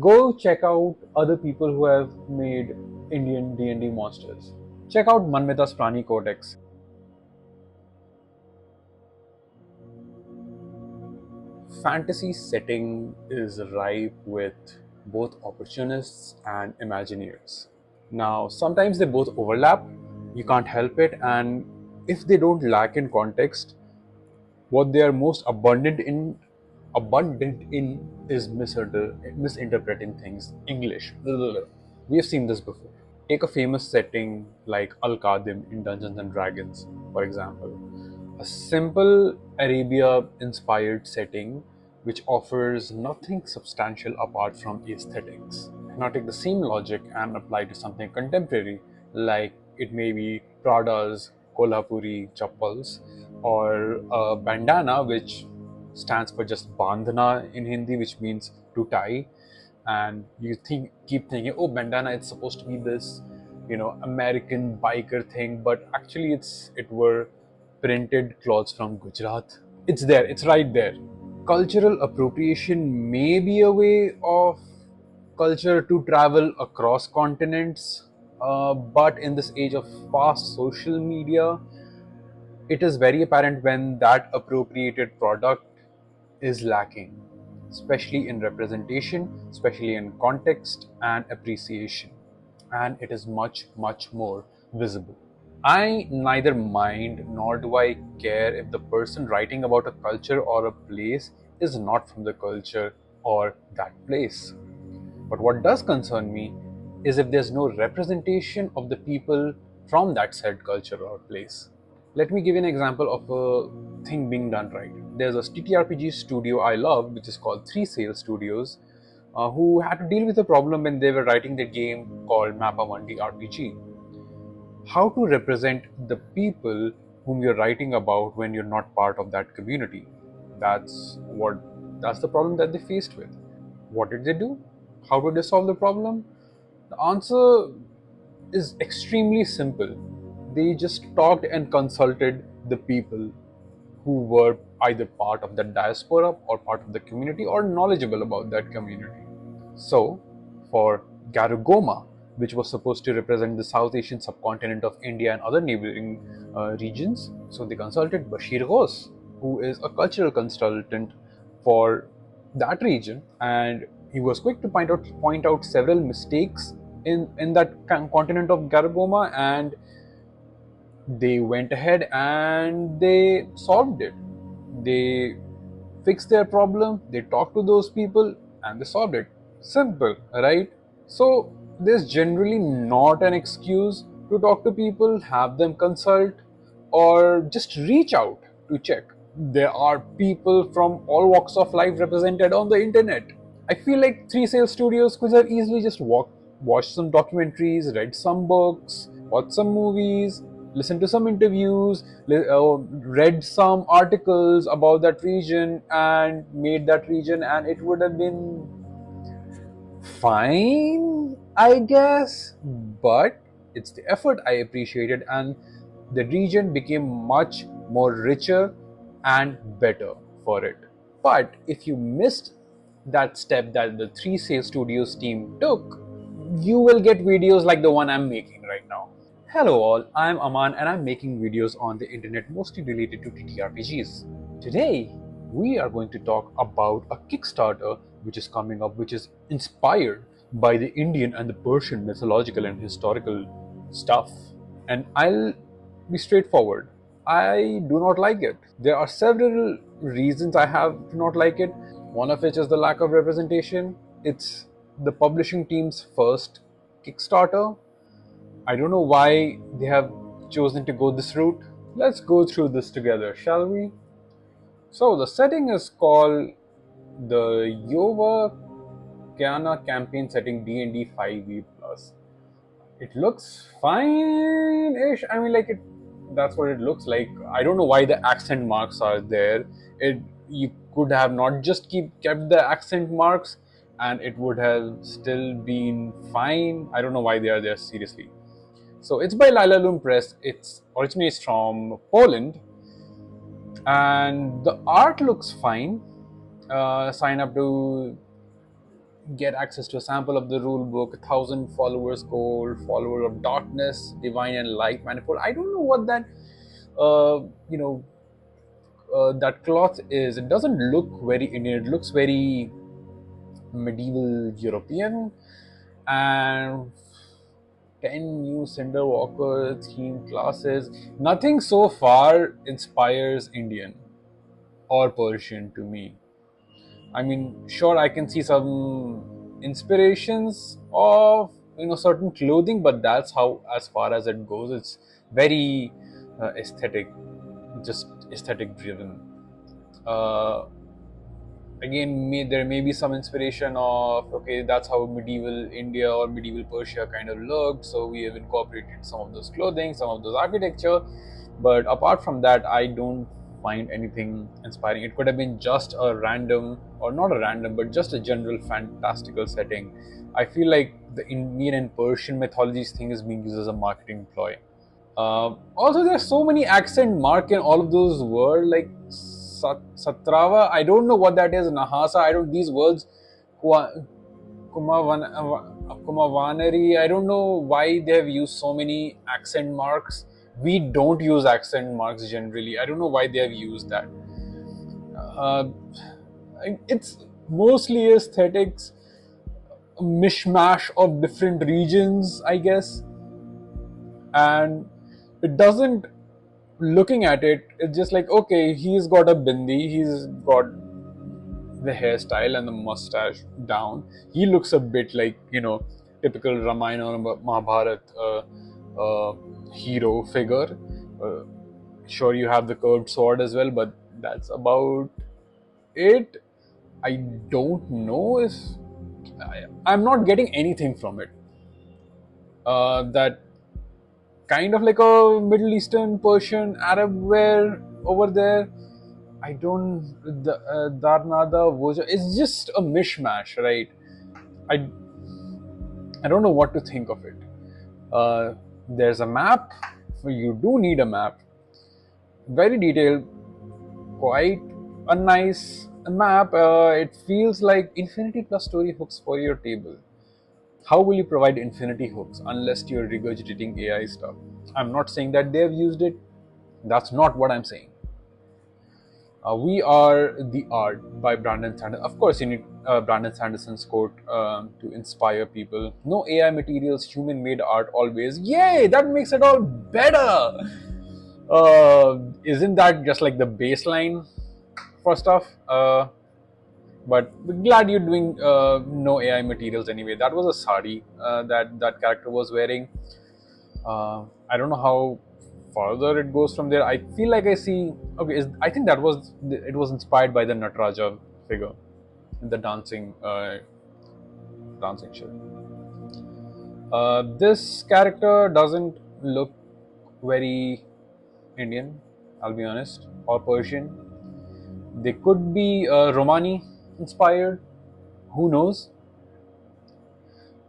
Go check out other people who have made Indian D&D monsters. Check out Manmita's Prani Codex. Fantasy setting is rife with both opportunists and imagineers. Now, sometimes they both overlap, you can't help it, and if they don't lack in context, what they are most abundant in is misinterpreting things. English. We have seen this before. Take a famous setting like Al Qadim in Dungeons and Dragons, for example. A simple Arabia inspired setting which offers nothing substantial apart from aesthetics. Now take the same logic and apply to something contemporary, like it may be Prada's Kolhapuri chappals or a bandana, which stands for just bandhana in Hindi, which means to tie. And you keep thinking, oh, bandana, it's supposed to be this, American biker thing, but actually it were printed clothes from Gujarat. It's there, it's right there. Cultural appropriation may be a way of culture to travel across continents, but in this age of fast social media, it is very apparent when that appropriated product is lacking, especially in representation, especially in context and appreciation, and it is much, much more visible. I neither mind nor do I care if the person writing about a culture or a place is not from the culture or that place. But what does concern me is if there's no representation of the people from that said culture or place. Let me give you an example of a thing being done right. There's a TTRPG studio I love, which is called 3 Sale Studios, who had to deal with a problem when they were writing their game called Mappa 1D RPG. How to represent the people whom you're writing about when you're not part of that community? That's what that's the problem that they faced with. What did they do? How did they solve the problem? The answer is extremely simple. They just talked and consulted the people who were either part of the diaspora or part of the community or knowledgeable about that community. So, for Garugoma, which was supposed to represent the South Asian subcontinent of India and other neighboring regions, so they consulted Bashir Ghosh, who is a cultural consultant for that region, and he was quick to point out several mistakes in that continent of Garugoma, and they went ahead and they solved it. They fixed their problem, they talked to those people, and they solved it. Simple, right? So, there's generally not an excuse to talk to people, have them consult, or just reach out to check. There are people from all walks of life represented on the internet. I feel like 3 Sale Studios could have easily just watched some documentaries, read some books, watched some movies, listened to some interviews, read some articles about that region, and made that region, and it would have been fine, I guess. But it's the effort I appreciated, and the region became much more richer and better for it. But if you missed that step that the 3 Sale Studios team took, you will get videos like the one I'm making right now. Hello all, I'm Aman and I'm making videos on the internet mostly related to TTRPGs. Today, we are going to talk about a Kickstarter which is coming up, which is inspired by the Indian and the Persian mythological and historical stuff. And I'll be straightforward. I do not like it. There are several reasons I have to not like it. One of which is the lack of representation. It's the publishing team's first Kickstarter. I don't know why they have chosen to go this route. Let's go through this together, shall we? So the setting is called the Yova Kiana campaign setting D&D 5e plus. It looks fine-ish. I mean, like that's what it looks like. I don't know why the accent marks are there. You could have not just kept the accent marks, and it would have still been fine. I don't know why they are there, seriously. So it's by Lila Loom Press. It originates from Poland, and the art looks fine. Sign up to get access to a sample of the rule book, 1,000 followers gold, follower of darkness, divine and light manifold. I don't know what that, uh, you know, that cloth is. It doesn't look very Indian. It looks very medieval European. And 10 new Cinder Walker themed classes. Nothing so far inspires Indian or Persian to me. I mean, sure, I can see some inspirations of certain clothing, but that's how as far as it goes. It's very aesthetic, just aesthetic driven. Uh, Again, there may be some inspiration of, okay, that's how medieval India or medieval Persia kind of looked, so we have incorporated some of those clothing, some of those architecture. But apart from that, I don't find anything inspiring. It could have been just a random, or not a random, but just a general fantastical setting. I feel like the Indian and Persian mythologies thing is being used as a marketing ploy. Also, there's so many accent mark in all of those words, like Satrava. I don't know what that is. Nahasa. I don't. These words, Kumavanari. I don't know why they have used so many accent marks. We don't use accent marks generally. I don't know why they have used that. Uh, it's mostly aesthetics, a mishmash of different regions, I guess, and it doesn't, looking at it, it's just like, okay, he's got a bindi, he's got the hairstyle and the mustache down. He looks a bit like, typical Ramayana or Mahabharat hero figure. Uh, sure, you have the curved sword as well, but that's about it. I don't know if I'm not getting anything from it. That kind of like a Middle Eastern, Persian, Arab wear over there. I don't, the Darnada Voja. It's just a mishmash, right? I I don't know what to think of it. There's a map. You do need a map. Very detailed, quite a nice map. It feels like infinity plus story hooks for your table. How will you provide infinity hooks unless you're regurgitating AI stuff? I'm not saying that they've used it. That's not what I'm saying. We Are the Art by Brandon Sanderson. Of course, you need Brandon Sanderson's quote to inspire people. No AI materials, human made art always. Yay! That makes it all better! Isn't that just like the baseline for stuff? But glad you're doing no AI materials anyway. That was a sari that character was wearing. I don't know how further it goes from there. I feel like I see. Okay, I think that was it was inspired by the Nataraja figure, the dancing shit. This character doesn't look very Indian. I'll be honest, or Persian. They could be Romani inspired. Who knows?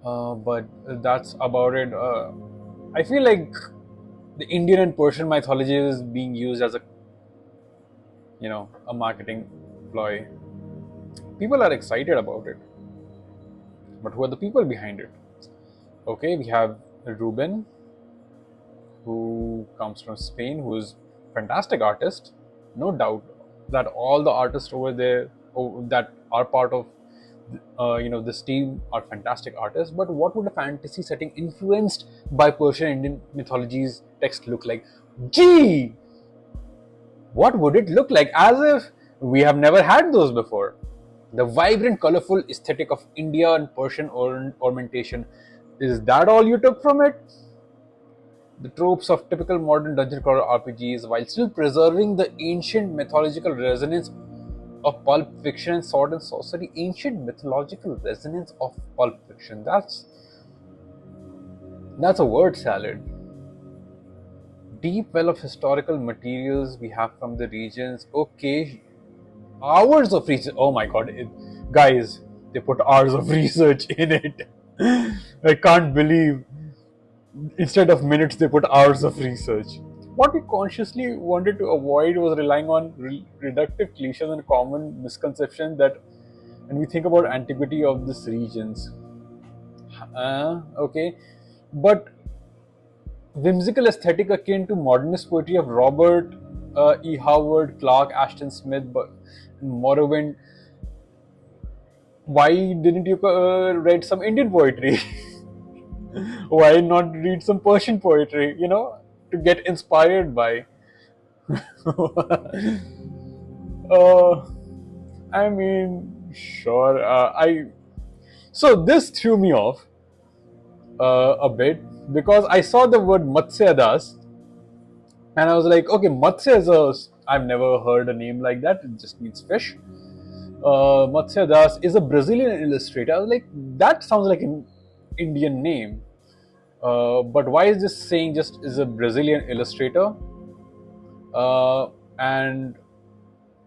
But that's about it. I feel like the Indian and Persian mythology is being used as a marketing ploy. People are excited about it, but who are the people behind it? Okay, we have Ruben, who comes from Spain, who is a fantastic artist, no doubt that all the artists over there that are part of this team are fantastic artists. But what would a fantasy setting influenced by Persian Indian mythologies text look like? Gee, what would it look like? As if we have never had those before. The vibrant, colorful aesthetic of India and Persian ornamentation. Is that all you took from it? The tropes of typical modern dungeon crawler RPGs, while still preserving the ancient mythological resonance of pulp fiction and sword and sorcery. Ancient mythological resonance of pulp fiction. That's a word salad. Deep well of historical materials we have from the regions. Okay, hours of research. Oh my god, guys, they put hours of research in it. I can't believe. Instead of minutes, they put hours of research. What we consciously wanted to avoid was relying on reductive cliches and common misconceptions that and we think about antiquity of these regions. Okay, but whimsical aesthetic akin to modernist poetry of Robert E. Howard, Clark Ashton Smith, Morrowind. Why didn't you read some Indian poetry? Why not read some Persian poetry? To get inspired by. uh, I mean, sure. So this threw me off a bit because I saw the word Matsya Das and I was like, okay, Matsya is I've never heard a name like that. It just means fish. Matsya Das is a Brazilian illustrator. I was like, that sounds like an Indian name. But why is this saying just is a Brazilian illustrator? And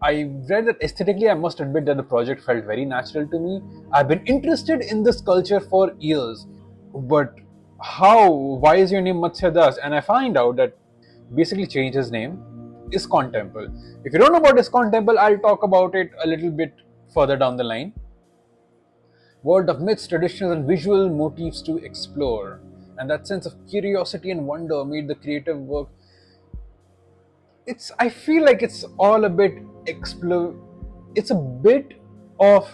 I read that aesthetically, I must admit that the project felt very natural to me. I've been interested in this culture for years, but why is your name Matsya Das? And I find out that basically changed his name, ISKCON Temple. If you don't know about ISKCON Temple, I'll talk about it a little bit further down the line. World of myths, traditions, and visual motifs to explore. And that sense of curiosity and wonder made the creative work. I feel like it's all a bit it's a bit of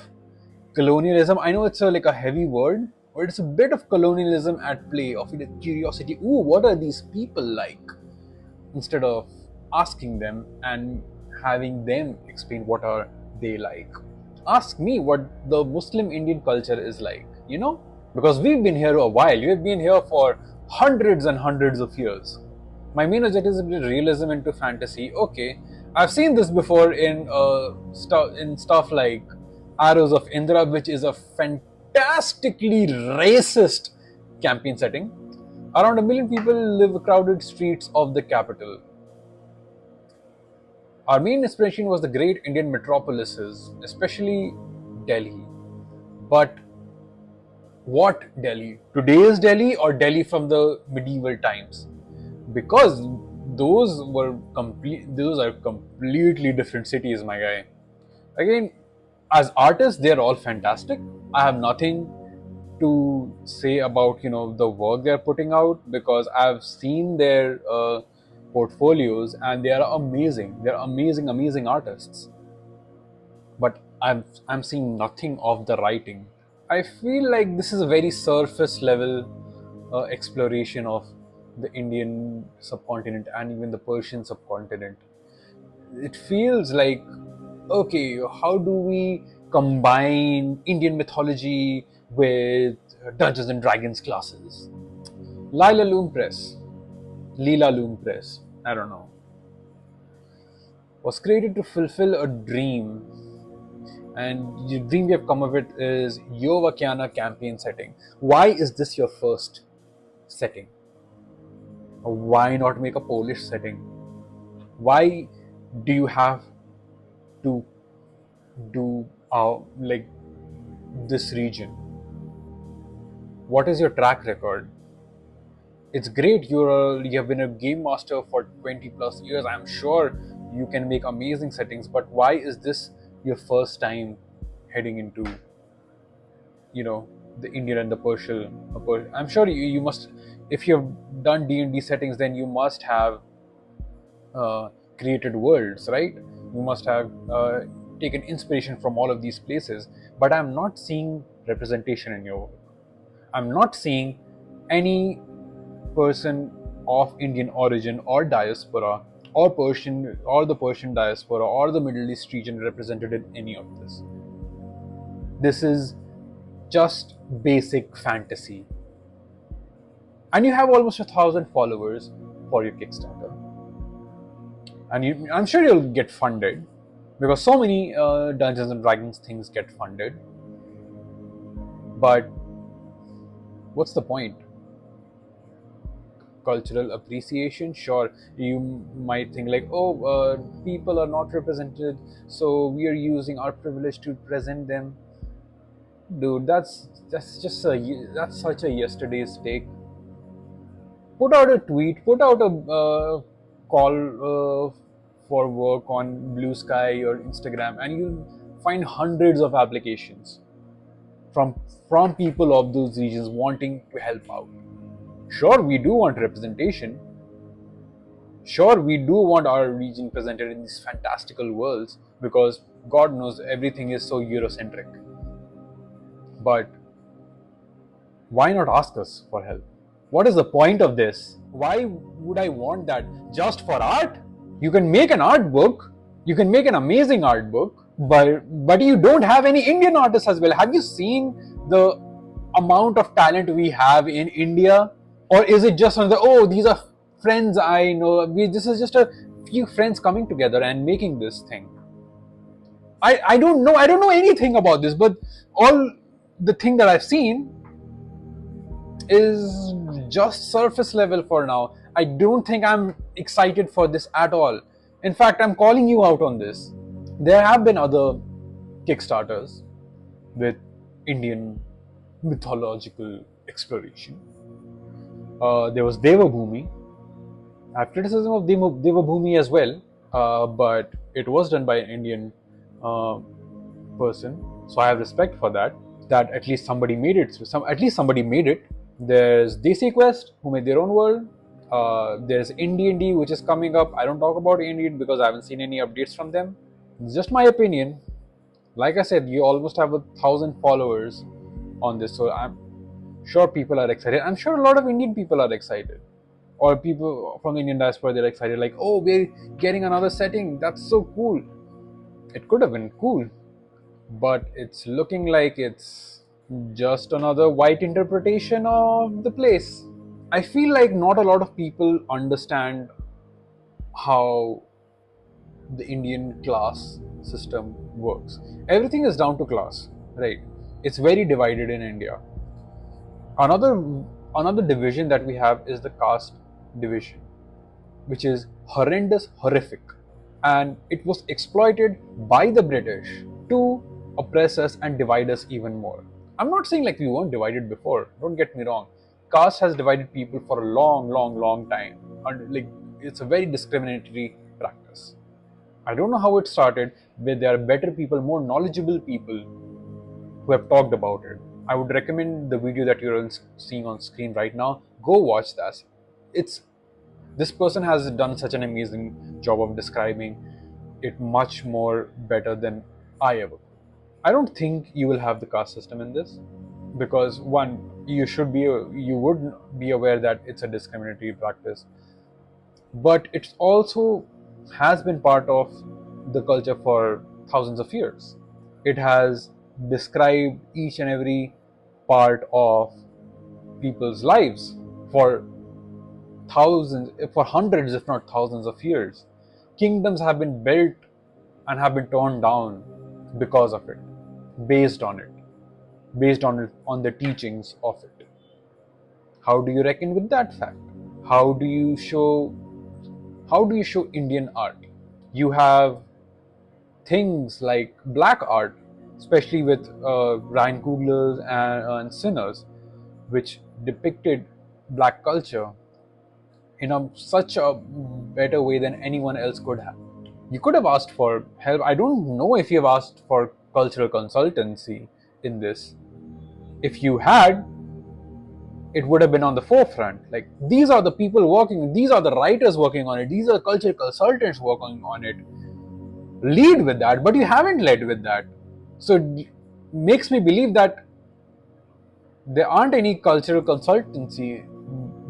colonialism. I know it's like a heavy word, but it's a bit of colonialism at play, of curiosity. Ooh, what are these people like? Instead of asking them and having them explain what are they like. Ask me what the Muslim Indian culture is like, because we've been here a while. We've been here for hundreds and hundreds of years. My main objective is realism into fantasy. Okay, I've seen this before in stuff like Arrows of Indra, which is a fantastically racist campaign setting. Around 1 million people live crowded streets of the capital. Our main inspiration was the great Indian metropolises, especially Delhi. But what Delhi? Today's Delhi or Delhi from the medieval times? Because those are completely different cities, my guy. Again, as artists, they're all fantastic. I have nothing to say about the work they're putting out, because I've seen their portfolios and they are amazing. They're amazing artists. But I'm seeing nothing of the writing. I feel like this is a very surface level exploration of the Indian subcontinent and even the Persian subcontinent. It feels like, okay, how do we combine Indian mythology with Dungeons and Dragons classes? Lila Loom Press, Leela Loom Press, I don't know, was created to fulfill a dream. And the dream we have come up with is Yovakiana campaign setting. Why is this your first setting? Why not make a Polish setting? Why do you have to do like this region? What is your track record? It's great you have been a game master for 20 plus years. I'm sure you can make amazing settings, but why is this your first time heading into the Indian and the Persian? I'm sure you must, if you have done D&D settings, then you must have created worlds, right? You must have taken inspiration from all of these places, but I'm not seeing representation in your work. I'm not seeing any person of Indian origin or diaspora or Persian or the Persian diaspora or the Middle East region represented in any of this. This is just basic fantasy. And you have almost 1,000 followers for your Kickstarter. And I'm sure you'll get funded, because so many Dungeons and Dragons things get funded. But what's the point? Cultural appreciation, sure, you might think like, people are not represented, so we are using our privilege to present them. Dude, that's such a yesterday's take. Put out a tweet, put out a call for work on Blue Sky or Instagram, and you'll find hundreds of applications from people of those regions wanting to help out. Sure, we do want representation. Sure, we do want our region presented in these fantastical worlds because God knows everything is so Eurocentric. But why not ask us for help? What is the point of this? Why would I want that? Just for art? You can make an art book, you can make an amazing art book, but you don't have any Indian artists as well. Have you seen the amount of talent we have in India? Or is it just on the, oh, these are friends I know, this is just a few friends coming together and making this thing? I don't know anything about this, but all the thing that I've seen is just surface level for now. I don't think I'm excited for this at all. In fact, I'm calling you out on this. There have been other Kickstarters with Indian mythological exploration. There was Devabhoomi. I have criticism of Devabhoomi as well, but it was done by an Indian person, so I have respect for that. That at least somebody made it. At least somebody made it. There's DC Quest, who made their own world. There's Indie, which is coming up. I don't talk about Indie because I haven't seen any updates from them. It's just my opinion. Like I said, you almost have 1,000 followers on this, so I'm sure people are excited. I'm sure a lot of Indian people are excited, or people from the Indian diaspora, they're excited. Like, oh, we're getting another setting. That's so cool. It could have been cool, but it's looking like it's just another white interpretation of the place. I feel like not a lot of people understand how the Indian class system works. Everything is down to class, right? It's very divided in India. Another division that we have is the caste division, which is horrendous, horrific, and it was exploited by the British to oppress us and divide us even more. I'm not saying like we weren't divided before, don't get me wrong. Caste has divided people for a long time, and like it's a very discriminatory practice. I don't know how it started, but there are better people, more knowledgeable people who have talked about it. I would recommend the video that you're seeing on screen right now. Go watch that. This person has done such an amazing job of describing it much more better than I ever could. I don't think you will have the caste system in this because one, you would be aware that it's a discriminatory practice, but it's also has been part of the culture for thousands of years. It has described each and every part of people's lives for hundreds, if not thousands of years. Kingdoms have been built and have been torn down because of it, based on the teachings of it. How do you reckon with that fact? How do you show Indian art? You have things like black art, especially with Ryan Coogler's and Sinners, which depicted black culture in such a better way than anyone else could have. You could have asked for help. I don't know if you have asked for cultural consultancy in this. If you had, it would have been on the forefront. Like, these are the people working, these are the writers working on it, these are cultural consultants working on it. Lead with that, but you haven't led with that. So it makes me believe that there aren't any cultural consultancy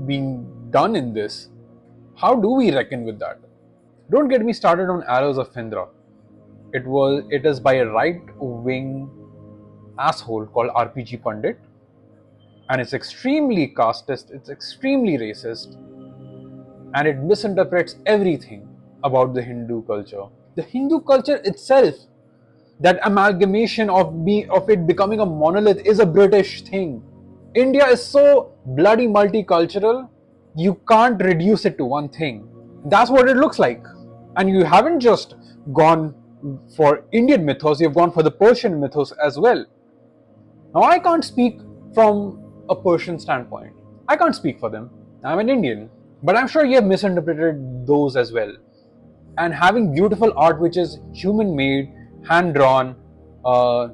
being done in this. How do we reckon with that? Don't get me started on Arrows of Indra. It is by a right-wing asshole called RPG Pandit, and it's extremely casteist, it's extremely racist, and it misinterprets everything about the Hindu culture. The Hindu culture itself, that amalgamation of it becoming a monolith, is a British thing. India is so bloody multicultural, you can't reduce it to one thing. That's what it looks like. And you haven't just gone for Indian mythos, you've gone for the Persian mythos as well. Now, I can't speak from a Persian standpoint. I can't speak for them. I'm an Indian. But I'm sure you have misinterpreted those as well. And having beautiful art which is human-made, hand-drawn, uh,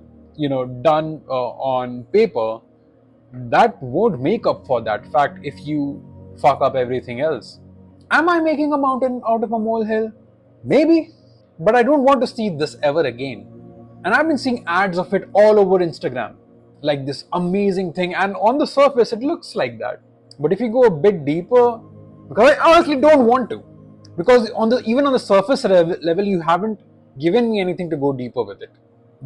done on paper, that won't make up for that fact if you fuck up everything else. Am I making a mountain out of a molehill? Maybe, but I don't want to see this ever again. And I've been seeing ads of it all over Instagram, like this amazing thing, and on the surface it looks like that. But if you go a bit deeper, because I honestly don't want to, because even on the surface level, you haven't given me anything to go deeper with it.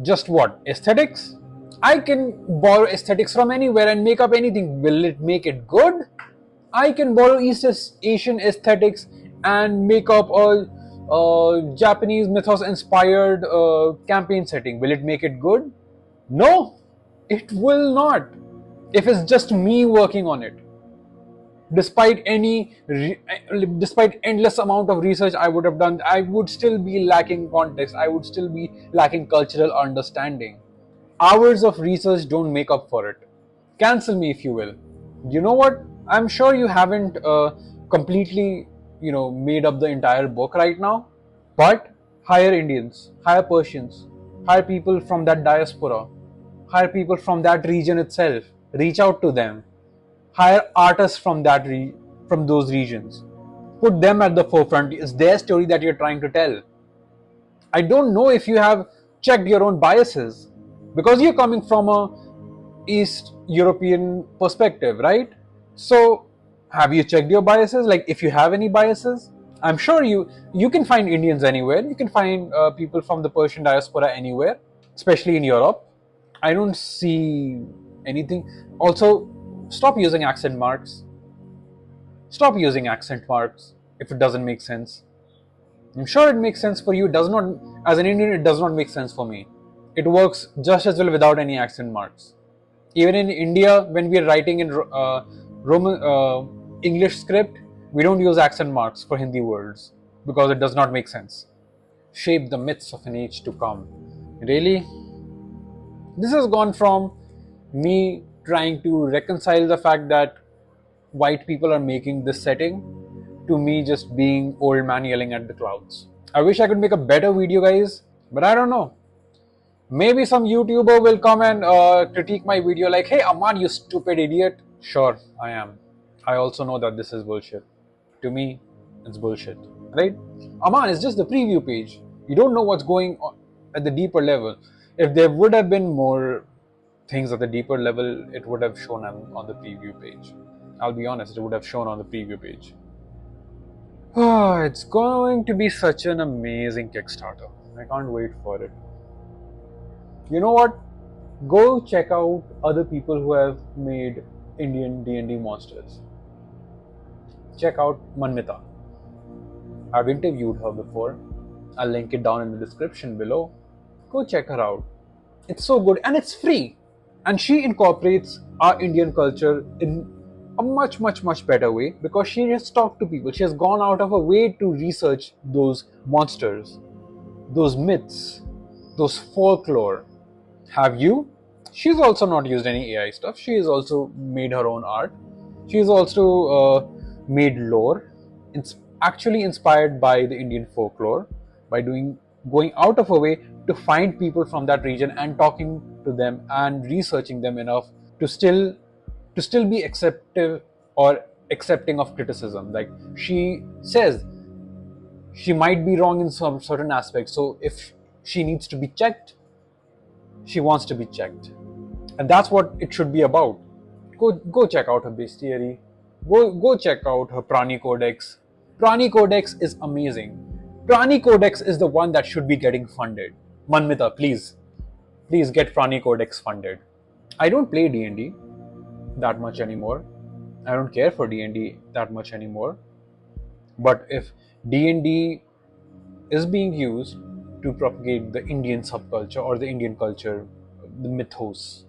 Just what? Aesthetics? I can borrow aesthetics from anywhere and make up anything. Will it make it good? I can borrow East Asian aesthetics and make up a Japanese mythos inspired campaign setting. Will it make it good? No, it will not. If it's just me working on it, despite despite endless amount of research I would have done, I would still be lacking context. I would still be lacking cultural understanding. Hours of research don't make up for it. Cancel me if you will. You know what? I'm sure you haven't completely, made up the entire book right now. But hire Indians, hire Persians, hire people from that diaspora, hire people from that region itself. Reach out to them. Hire artists from from those regions. Put them at the forefront. It's their story that you're trying to tell. I don't know if you have checked your own biases, because you're coming from a East European perspective, right? So have you checked your biases? Like, if you have any biases, I'm sure you can find Indians anywhere. You can find people from the Persian diaspora anywhere, especially in Europe. I don't see anything. Also, stop using accent marks. Stop using accent marks if it doesn't make sense. I'm sure it makes sense for you. It does not, as an Indian, it does not make sense for me. It works just as well without any accent marks. Even in India, when we are writing in Roman English script, we don't use accent marks for Hindi words because it does not make sense. Shape the myths of an age to come. Really? This has gone from me trying to reconcile the fact that white people are making this setting to me just being old man yelling at the clouds. I wish I could make a better video, guys, but I don't know. Maybe some YouTuber will come and critique my video like, hey, Aman, you stupid idiot. Sure, I am. I also know that this is bullshit. To me, it's bullshit, right? Aman, it's just the preview page. You don't know what's going on at the deeper level. If there would have been more things at the deeper level, it would have shown on the preview page. I'll be honest, it would have shown on the preview page. Oh, it's going to be such an amazing Kickstarter. I can't wait for it. You know what? Go check out other people who have made Indian D&D monsters. Check out Manmita. I've interviewed her before. I'll link it down in the description below. Go check her out. It's so good and it's free. And she incorporates our Indian culture in a much, much, much better way because she has talked to people. She has gone out of her way to research those monsters, those myths, those folklore. Have you? She's also not used any AI stuff. She has also made her own art. She's also made lore. It's actually inspired by the Indian folklore by going out of her way to find people from that region and talking to them and researching them enough to still be acceptive or accepting of criticism. Like, she says she might be wrong in some certain aspects, so if she needs to be checked, she wants to be checked, and that's what it should be about. Go check out her bestiary. Go check out her Prani Codex. Prani Codex is amazing. Prani Codex is the one that should be getting funded. Manmita, please get Prani Codex funded. I don't play D&D that much anymore. I don't care for D&D that much anymore. But if D&D is being used to propagate the Indian subculture or the Indian culture, the mythos,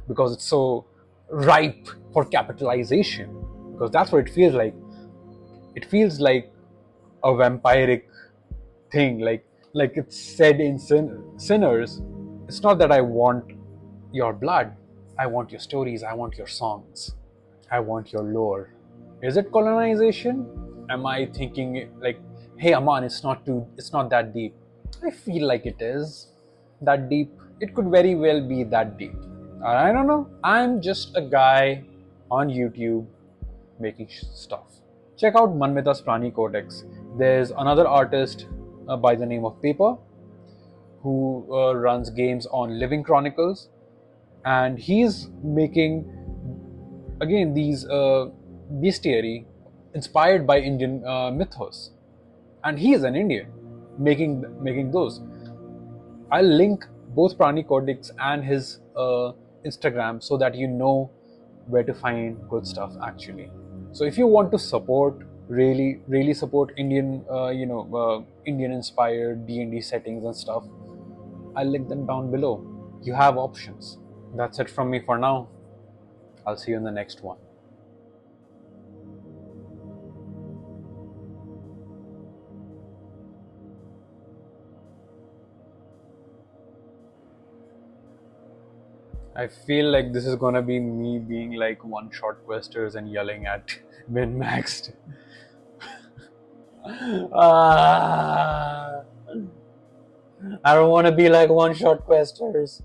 because it's so ripe for capitalization, because that's what it feels like. It feels like a vampiric thing, like it's said in Sinners. It's not that I want your blood, I want your stories, I want your songs, I want your lore. Is it colonization? Am I thinking like, hey Aman, it's not that deep? I feel like it is. that deep. It could very well be that deep. I don't know. I'm just a guy on YouTube making stuff. Check out Manmita's Prani Codex. There's another artist by the name of Paper who runs games on Living Chronicles, and he's making again these bestiary inspired by Indian mythos, and he is an Indian making those. I'll link both Prani Codex and his Instagram so that you know where to find good stuff actually. So if you want to support, really support Indian, Indian inspired D&D settings and stuff, I'll link them down below. You have options. That's it from me for now. I'll see you in the next one. I feel like this is gonna be me being like one shot questers and yelling at min maxed. Ah, I don't want to be like one shot questers.